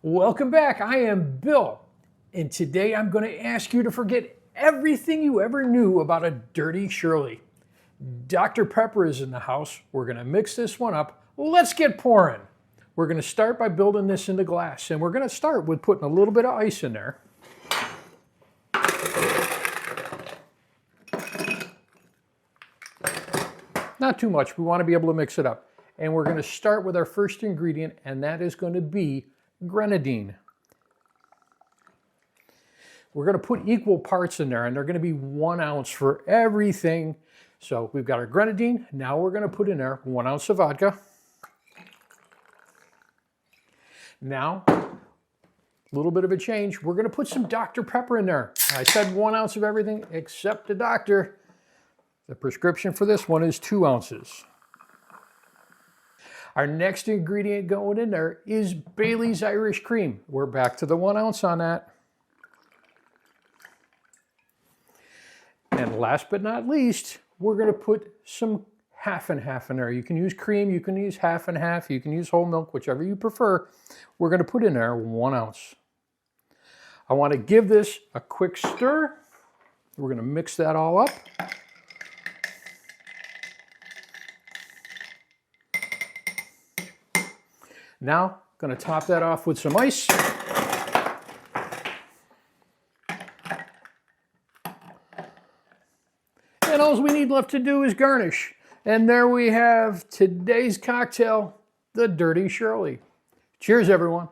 Welcome back. I am Bill, and today I'm going to ask you to forget everything you ever knew about a Dirty Shirley. Dr. Pepper is in the house. We're going to mix this one up. Let's get pouring. We're going to start by building this into glass, and we're going to start with putting a little bit of ice in there. Not too much. We want to be able to mix it up. And we're going to start with our first ingredient, and that is going to be grenadine. We're going to put equal parts in there, and they're going to be 1 ounce for everything. So we've got our grenadine. Now we're going to put in there 1 ounce of vodka. Now, a little bit of a change. We're going to put some Dr. Pepper in there. I said 1 ounce of everything except the doctor. The prescription for this one is 2 ounces. Our next ingredient going in there is Bailey's Irish Cream. We're back to the 1 ounce on that. And last but not least, we're going to put some half and half in there. You can use cream, you can use half and half, you can use whole milk, whichever you prefer. We're going to put in there 1 ounce. I want to give this a quick stir. We're going to mix that all up. Now, going to top that off with some ice. And all we need left to do is garnish. And there we have today's cocktail, the Dirty Shirley. Cheers, everyone.